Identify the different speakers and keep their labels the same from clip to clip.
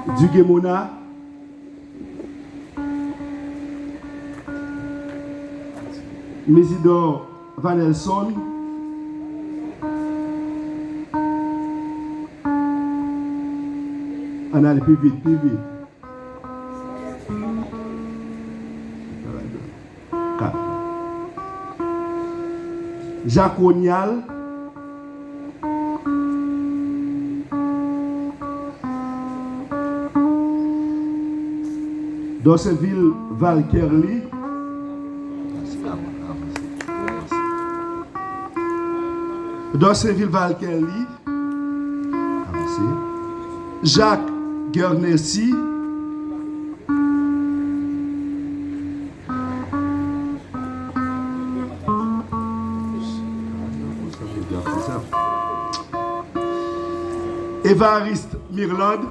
Speaker 1: Duguay-Mona, Mésidor Vanelson, on a le plus vite, plus vite. 4. Jacques Onial, Dosseville Valkerli, Dosseville Valkerli, Jacques Guernessi, Évariste Mirland,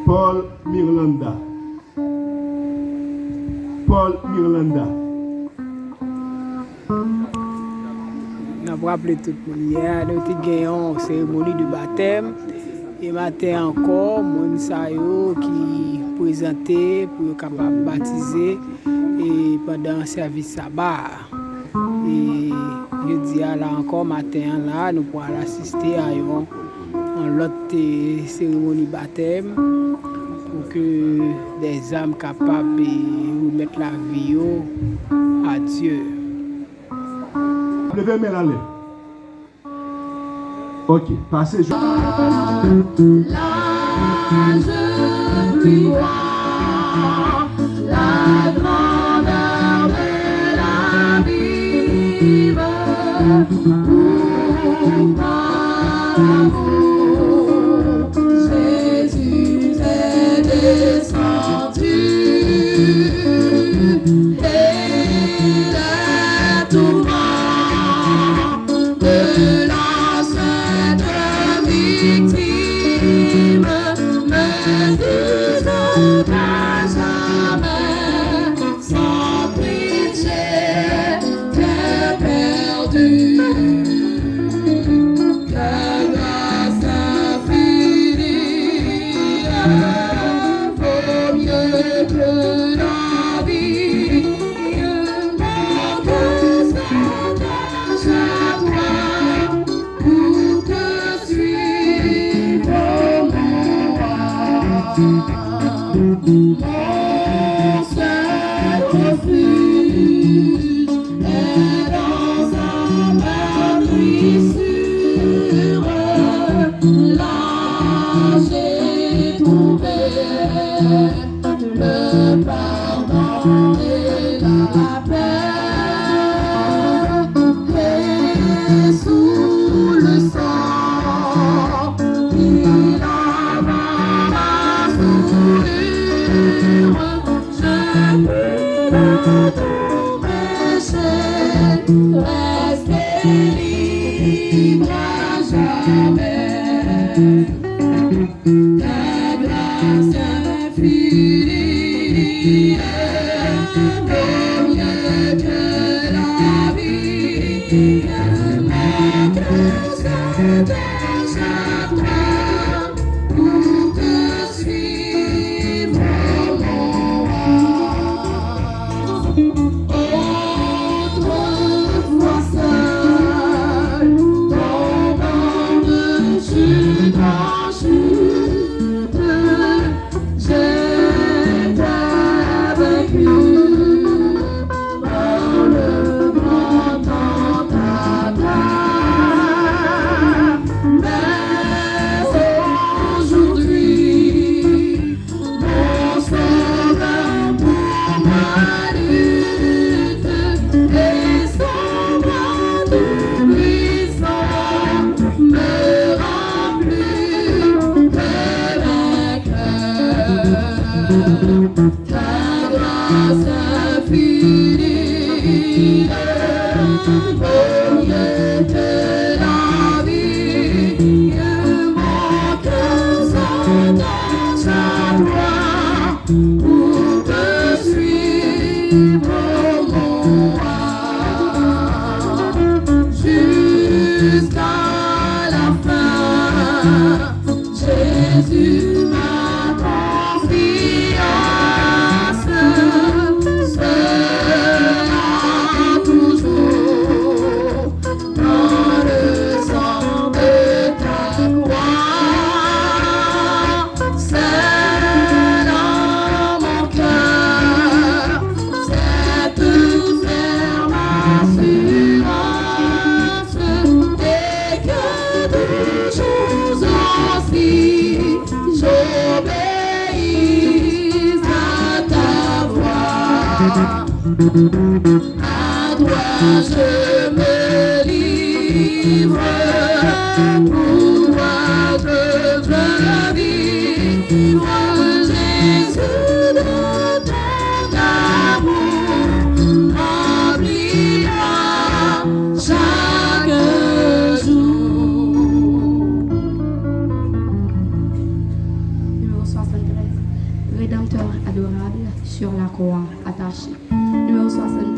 Speaker 1: Paul Mirlanda.
Speaker 2: On a rappelé tout le monde hier, nous avons gagné une cérémonie de baptême. Et matin encore, mon sayo qui présenté pour être capable de baptiser et pendant le service sabbat. Et je dis là encore matin là, nous pourrons assister à une autre cérémonie de baptême pour que des âmes capables de remettre la vie à Dieu.
Speaker 1: Levez mes l'air. Ok, passez.
Speaker 3: Là, je vois la grandeur de la Bible. Jésus est descendu et le tourment de la sainte victime me disent à jamais sans pitié t'es perdu. Ta grâce infinie vaut mieux que la vie. Mon cœur s'attache à toi pour te suivre, mon roi. Mon seul refuge est dans un abri sûr. Là, j'ai trouvé le pardon et la paix. Et sous le sang, il a ma sourire. Je peux tout péché, rester libre à jamais. Ta grâce infinie vaut mieux que la vie. Ma grâce s'attache à toi pour te suivre, mon roi. Autrefois seul, tombant de chute en chute, j'étais vaincu par le grand tentateur. Mais jusqu'à la fin. Jésus, ma confiance sera toujours dans le sang de ta croix. C'est dans mon cœur, cette ferme assurance, et que toujours aussi j'obéis à ta voix. À toi je me livre, pour toi je veux vivre, Jésus, de ton amour remplira chaque jour.
Speaker 4: Numéro 73, Rédempteur adorable sur la croix attaché. Numéro 73.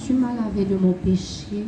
Speaker 4: tu m'as lavé de mon péché.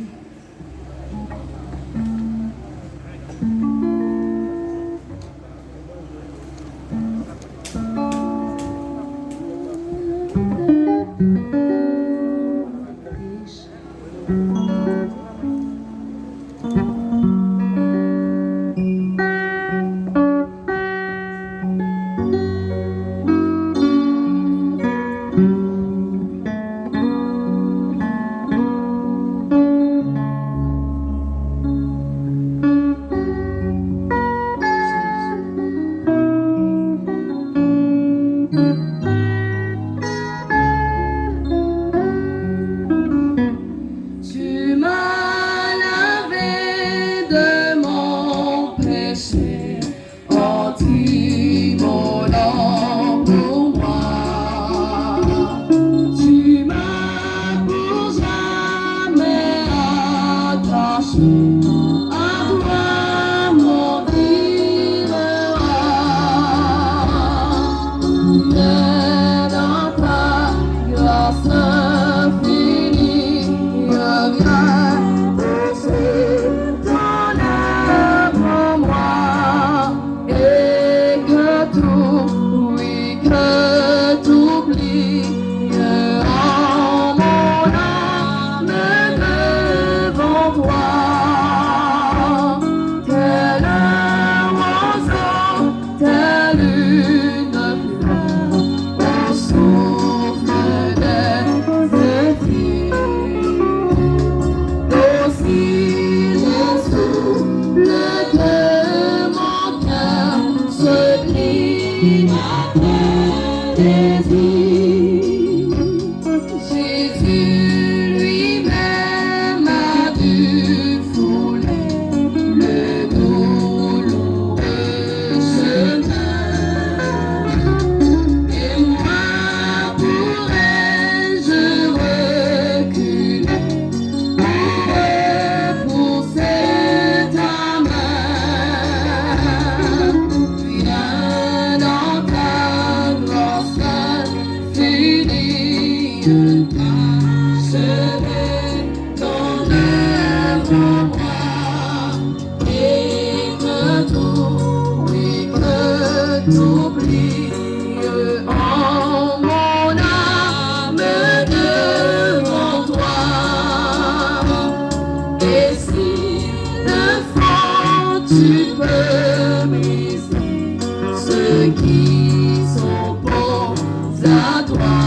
Speaker 3: Tu m'as lavé de mon péché en t'immolant pour moi. Tu m'as pour jamais attaché à toi, mon vil roi. Mais dans ta grâce infinie, je viens poursuivre ton œuvre en moi, et que tout, oui, que tout plie en mon âme devant toi. Tel un oiseau, telle une fleur, au souffle des étés. Aussi le souffle de mon cœur se plie à tes désirs. Jésus lui-même a dû fouler le douloureux chemin. Et moi pourrais-je reculer pour pousser ta main? Viens dans ta grâce infinie, achever ton œuvre en moi, et que tout, oui, que tout plie en mon âme devant toi. Et si de fond tu peux briser ceux qui s'opposent à toi,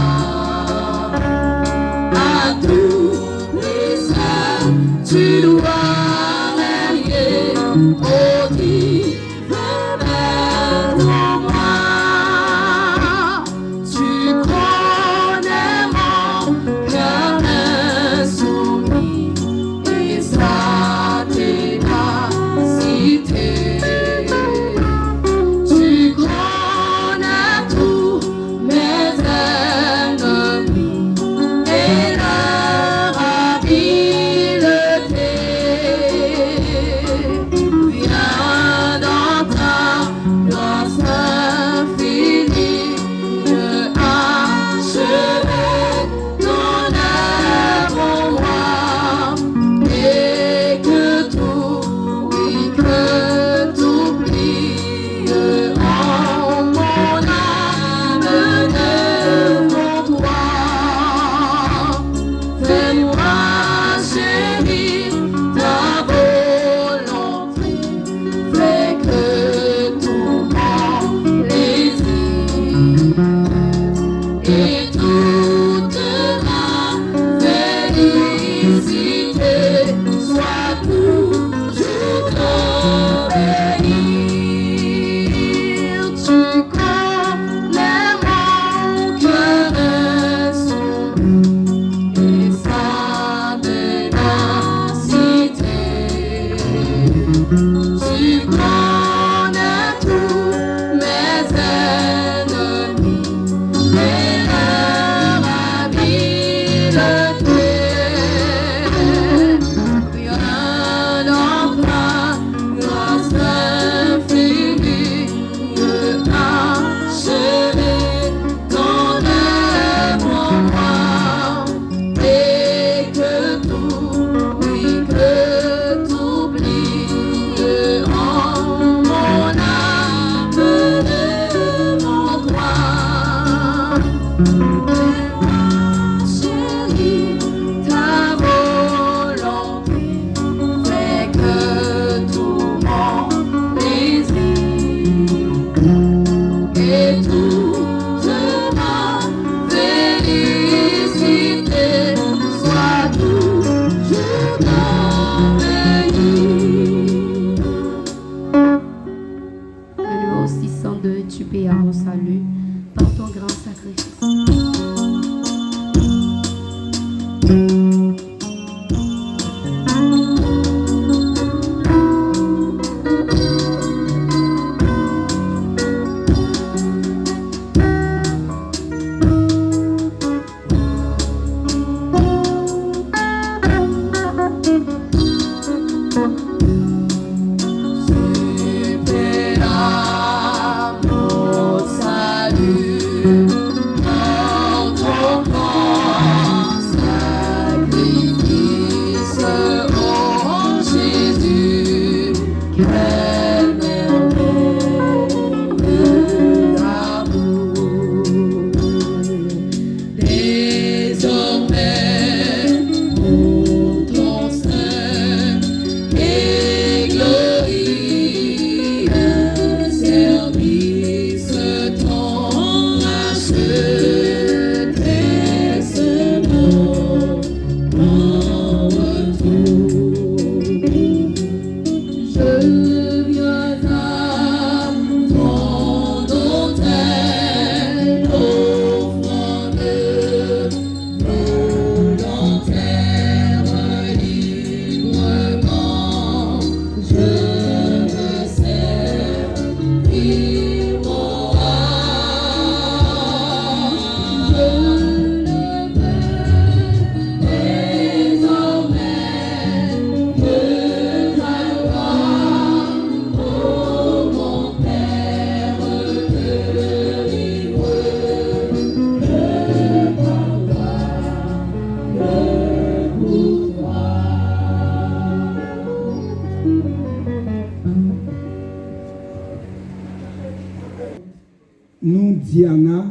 Speaker 5: Nous, Diana,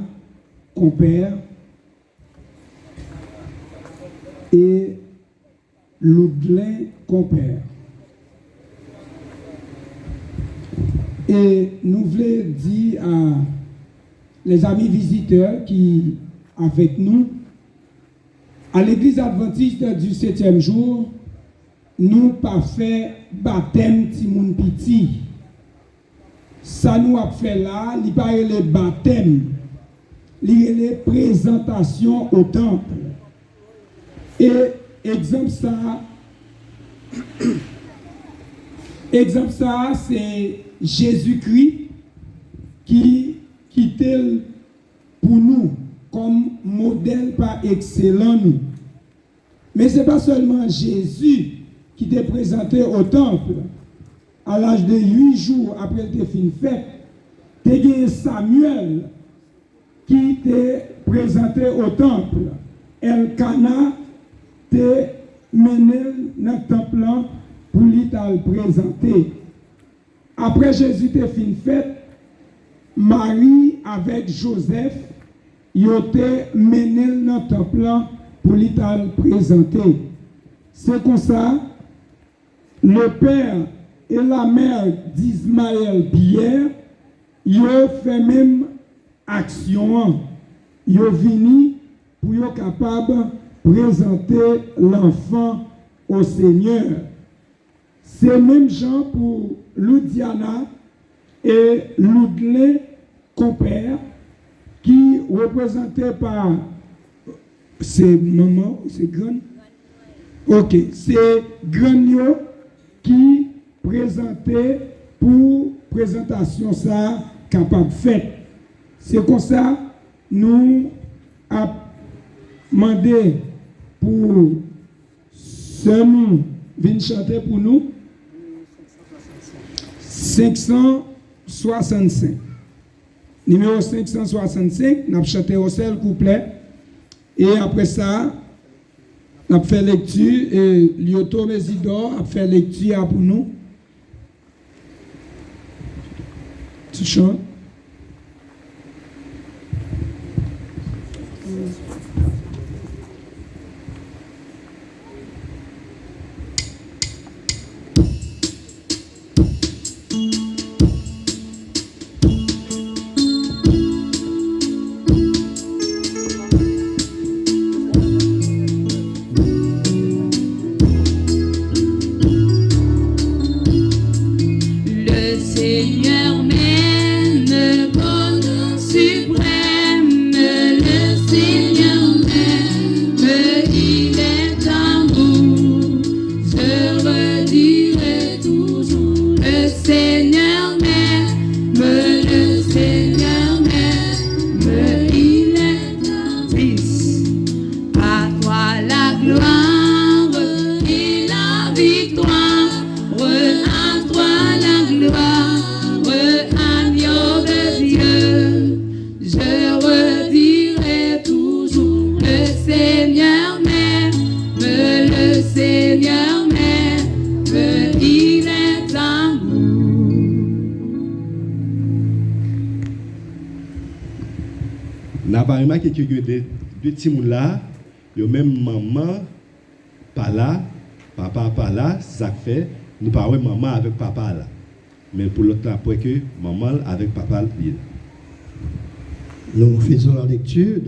Speaker 5: compère, et Loudelin, compère. Et nous voulons dire à les amis visiteurs qui avec nous, à l'église adventiste du 7e jour, nous pas fait baptême Timoun Piti. Ça nous a fait là, il pas le baptême, il y a les présentations au temple. Et exemple ça, c'est Jésus-Christ qui était pour nous comme modèle par excellent nous. Mais ce n'est pas seulement Jésus qui t'est présenté au temple. À l'âge de 8 jours après le fin fête, tu as Samuel qui t'est présenté au temple. Elkana t'est mené dans le temple pour lui te présenter. Après Jésus t'est fin fête, Marie avec Joseph, ils ont mené dans le temple pour lui te présenter. C'est comme ça, le père et la mère d'Ismaël Pierre, ils ont fait même action. Ils ont venu pour être capable de présenter l'enfant au Seigneur. C'est même gens pour Loudiana et Loudelin compère qui représentés par ces mamans, c'est grand. Ok, c'est Granio qui présenté pour présentation ça capable fait. C'est comme ça nous a demandé pour ce nous venir chanter pour nous 565. Numéro 565, nous avons chanté au seul couplet et après ça nous avons fait lecture et Lyoto Mesidor a fait lecture pour nous. Tu chantes?
Speaker 3: Le Seigneur m'aime comme suprême, le Seigneur gloire et la victoire. À toi la gloire, agneau de Dieu. Je redirai toujours le Seigneur m'aime, le Seigneur m'aime, il est amour.
Speaker 1: N'a pas remarqué que deux petits mouns là, yo même maman pas là, papa pas là, ça fait nous parlons maman avec papa là. Mais pour l'autre après que maman avec papa là.
Speaker 6: Nous faisons la lecture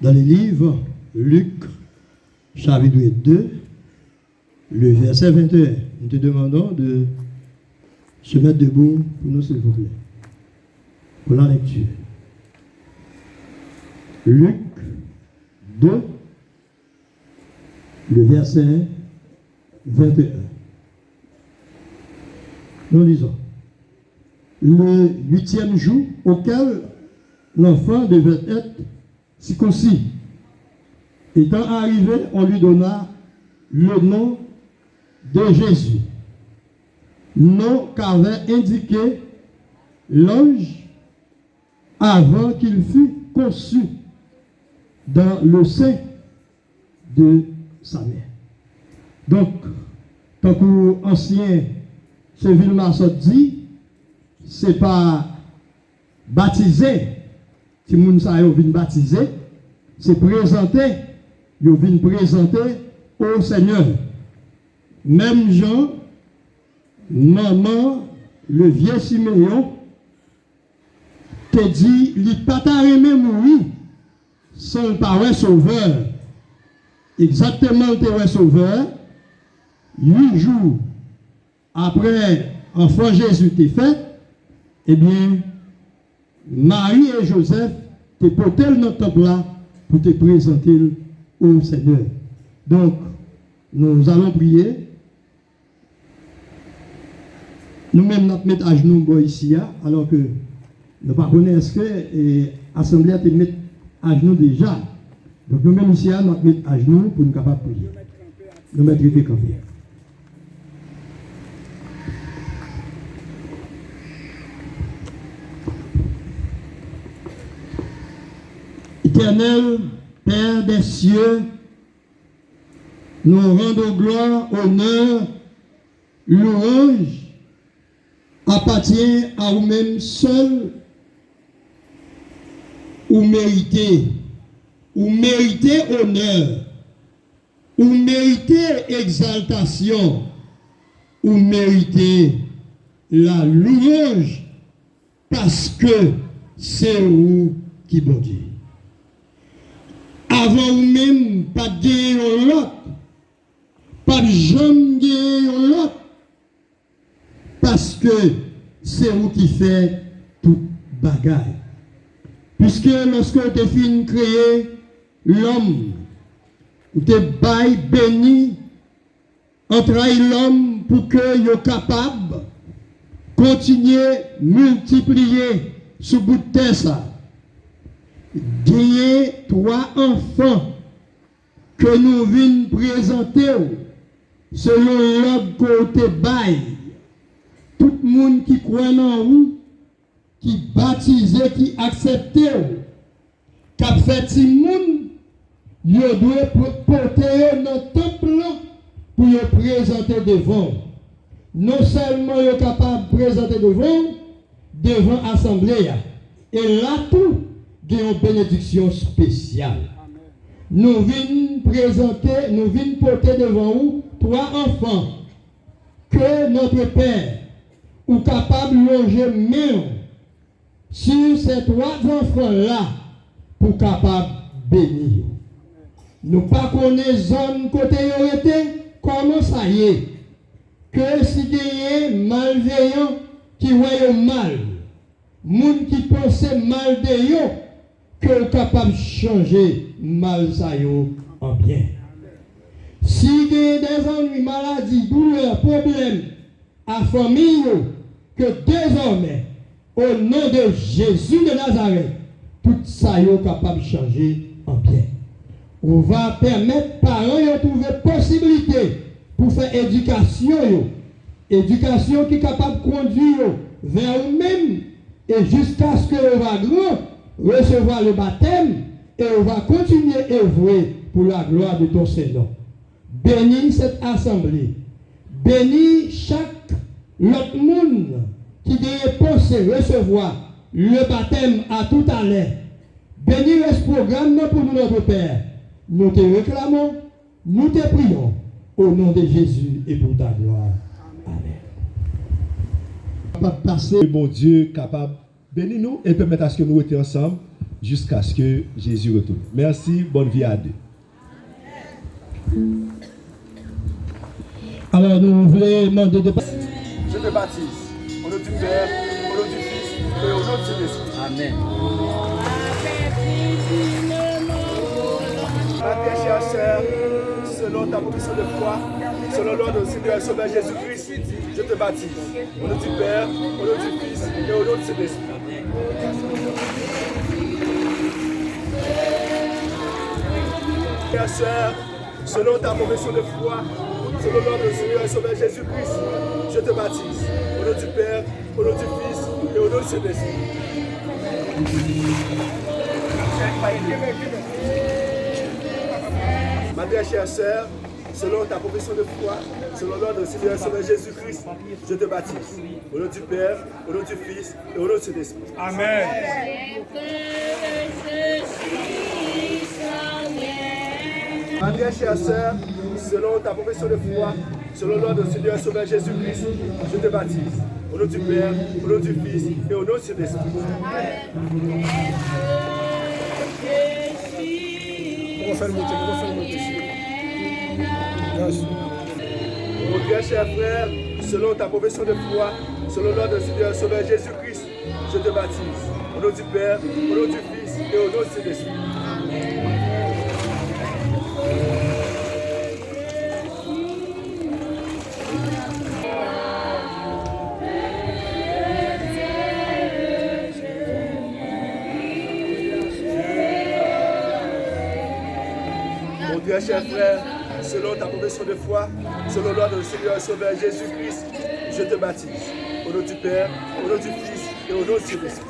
Speaker 6: dans les livres Luc, chapitre 2, le verset 21. Nous te demandons de se mettre debout pour nous, s'il vous plaît, pour la lecture. Luc 2, le verset 21. Nous lisons. Le 8e jour auquel l'enfant devait être circoncis. Étant arrivé, on lui donna le nom de Jésus, nom qu'avait indiqué l'ange avant qu'il fût conçu dans le sein de sa mère. Donc, tant que ancien Seville Massot dit, c'est pas baptisé, si moun sa yo vin baptisé, c'est présenter, yo vin présenter au Seigneur. Même Jean, maman, le vieux Siméon, te dit, li pata remè mourir sans le parent sauveur. Exactement le parent sauveur, 8 jours après enfant Jésus t'est fait, eh bien, Marie et Joseph te porté dans le temple là pour te présenter au Seigneur. Donc, nous allons prier. Nous-mêmes, nous mettons à genoux ici, alors que nous ne connaissons pas que l'Assemblée te met à genoux déjà. Donc, nous-mêmes ici, nous mettons à genoux pour nous capables de prier. Nous mettons des campés. Éternel, Père des cieux, nous rendons gloire, honneur, louange, appartient à vous-même seul, ou méritez honneur, ou méritez exaltation, ou méritez la louange, parce que c'est vous qui bon Dieu. Avant vous-même, pas de gagner l'autre, pas de jamais gagner l'autre, parce que c'est vous qui faites toute bagaille. Puisque lorsque vous avez fini de créer l'homme, vous avez béni, entraîné l'homme pour qu'il soit capable de continuer à multiplier ce bout de terre ça. Gagner 3 enfants que nous venons présenter selon l'ordre côté bail. Tout le monde qui croit en vous, qui baptisé, qui accepte, qui a fait tout le monde, il doit porter dans le temple pour le présenter devant. Non seulement il est capable de présenter devant l'Assemblée, et là tout, il y a une bénédiction spéciale. Nous venons présenter, nous venons porter devant vous 3 enfants que notre Père est capable de loger même sur ces 3 enfants-là pour capable de bénir. Nous ne connaissons pas zone côté été, comment ça y est, que si il y a malveillant qui voit mal, moun qui pense mal de yo, que capable de changer mal ça yo en bien. Si il y a des ennuis, maladies, douleurs, problèmes à famille, que désormais, au nom de Jésus de Nazareth, tout ça est capable de changer en bien. On va permettre parents de trouver possibilité pour faire éducation. Éducation qui est capable de conduire vers eux-mêmes et jusqu'à ce que on va recevoir le baptême et on va continuer à œuvrer pour la gloire de ton Seigneur. Bénis cette assemblée. Bénis chaque l'autre monde qui est pensé recevoir le baptême à tout à l'heure. Bénis ce programme pour nous, notre Père. Nous te réclamons, nous te prions au nom de Jésus et pour ta gloire. Amen.
Speaker 1: Passer, bon Dieu, capable, bénis-nous et permettre à ce que nous étions ensemble jusqu'à ce que Jésus retourne. Merci, bonne vie à deux.
Speaker 6: Alors nous voulons demander de...
Speaker 1: Je te baptise au nom du Père, au nom du Fils et au nom du Saint-Esprit. Amen. Ma très chère sœur, selon ta profession de foi, selon l'ordre du Seigneur et Sauveur Jésus-Christ, je te baptise au nom du Père, au nom du Fils et au nom du Saint-Esprit. Chère sœur, selon ta profession de foi, selon l'ordre du Seigneur et Sauveur Jésus-Christ, je te baptise au nom du Père, au nom du Fils et au nom du Saint-Esprit. Ma très chère sœur, selon ta profession de foi, selon l'ordre du Seigneur et Sauveur Jésus-Christ, je te baptise au nom du Père, au nom du Fils et au nom du Saint-Esprit. Amen. Ma très chère sœur, selon ta profession de foi, selon l'ordre du Seigneur et Sauveur Jésus-Christ, je te baptise au nom du Père, au nom du Fils et au nom du Saint-Esprit. Mon très cher frère, selon ta profession de foi, selon l'ordre du Seigneur et Sauveur Jésus-Christ, je te baptise au nom du Père, au nom du Fils et au nom du Saint-Esprit. Mon très cher frère, selon ta profession de foi, selon l'ordre du Seigneur et Sauveur Jésus-Christ, je te baptise au nom du Père, au nom du Fils et au nom du Saint-Esprit.